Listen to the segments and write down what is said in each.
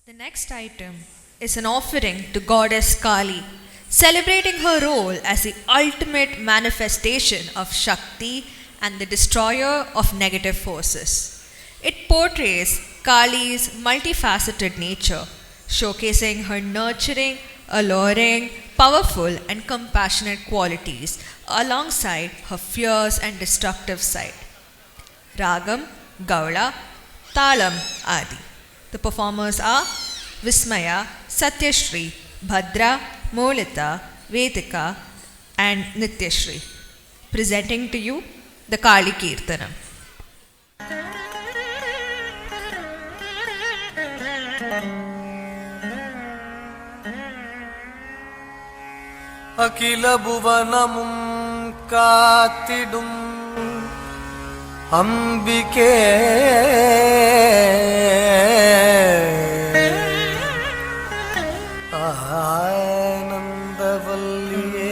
The next item is an offering to Goddess Kali, celebrating her role as the ultimate manifestation of Shakti and the destroyer of negative forces. It portrays Kali's multifaceted nature, showcasing her nurturing, alluring, powerful, and compassionate qualities alongside her fierce and destructive side. Ragam, Gaula, Talam, Adi. The performers are Vismaya, Satyashri, Bhadra, Molita, Vedika, and Nityashri. Presenting to you the Kali Kirtanam. அகில புவனமும் காத்திடும் அம்பிகே ஆனந்தவல்லியே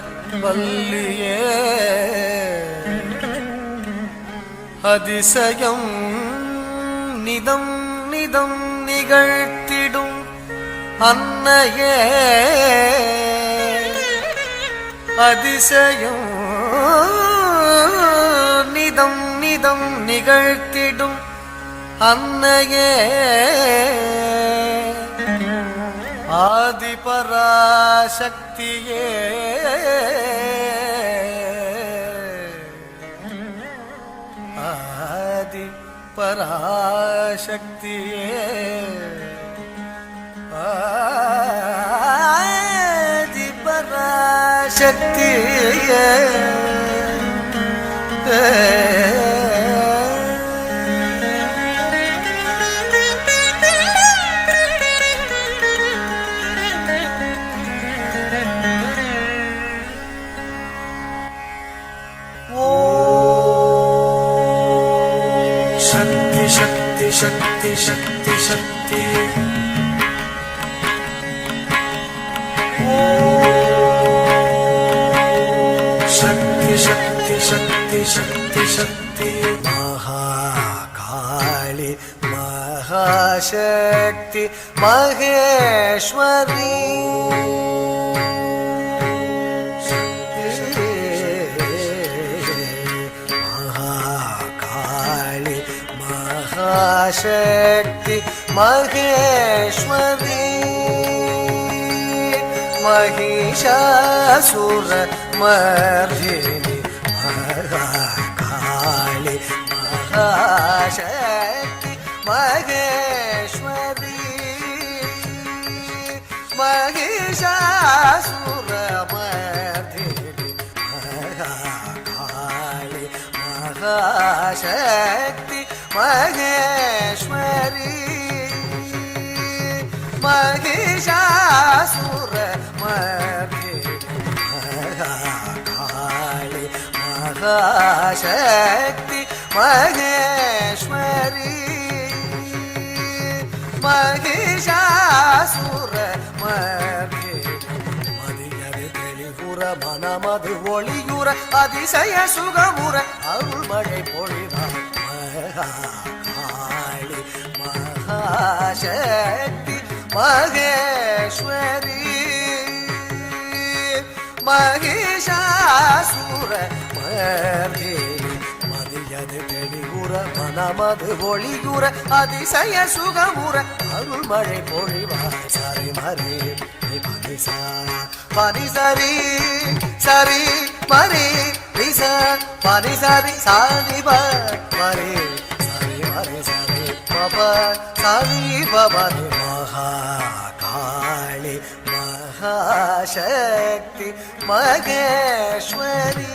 ஆனந்தவல்லியே அதிசயம் நிதம் நிதம் நிகழ்த்திடும் அன்னையே அதிசயம் நிதம் நிதம் நிகழ்த்திடும் அன்னையே ஆதிபராசக்தியே ஆதி பராசக்தியே ஆதி பராசக்தியே शक्ति शक्ति शक्ति शक्ति शक्ति शक्ति शक्ति शक्ति शक्ति महाकाली महाशक्ति महेश्वरी शक्ति महेश्वरी महिषासुर मर्दिनी महाकाली महाशक्ति महेश्वरी महिषासुर मर्दिनी महाकाली महाशक्ति महेश्वरी महिषासुर मर्दिनी महाकाली महाशक्ति महेश्वरी महिषासुर मर्दिनी மதியது தெளிவுற மனமது ஒளியுற அதிசய சுகமுற அருள் மழை பொழிவார் काली महाशक्ति महेश्वरी महिषासुर मर्दिनी மதியது தெளிவுற மனமது ஒளியுற அதிசய சுகமுற அருள் மழை பொழிவார் சரி மரி பனிசா பனிசரி சரி மரி நிச பனிசரி சாதி மரி सारी भवानी महाकाली महाशक्ति महेश्वरी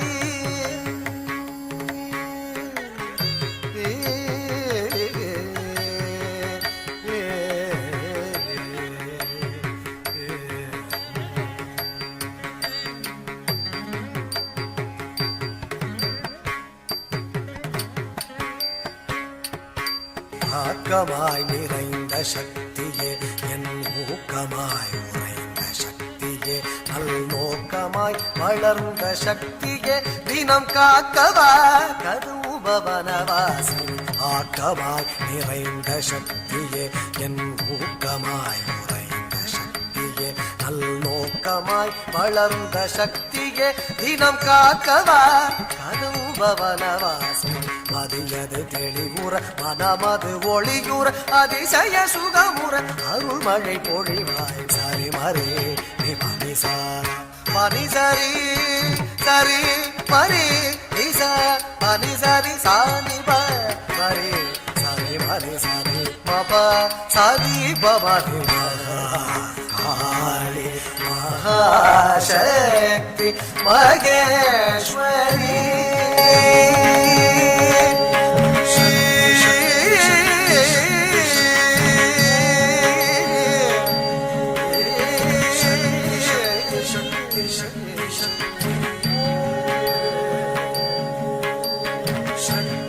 ஆக்கமாய் நிறைந்த சக்தியே என் ஊக்கமாய் உறைந்த சக்தியே சக்தியே நல்நோக்கமாய் வளர்ந்த சக்தியே தினம் காக்கவா கதூபவனவாசி ஆக்கமாய் நிறைந்த சக்தியே என் ஊக்கமாய் உறைந்த சக்தியே நல்நோக்கமாய் வளர்ந்த சக்தியே தினம் காக்கவா கதூபவனவாசி மதியது தெளிவுற மனமது ஒளியுற அதிசய சுகமுற அருள்மழை பொழிவாய் சரி மரே நீ மனிசா மனிசரி சரி மரி நிச மனிசரி சாதி மரி சரி மரி சரி பப சதி பவதி காளி மகாசக்தி மகேஸ்வரி Shut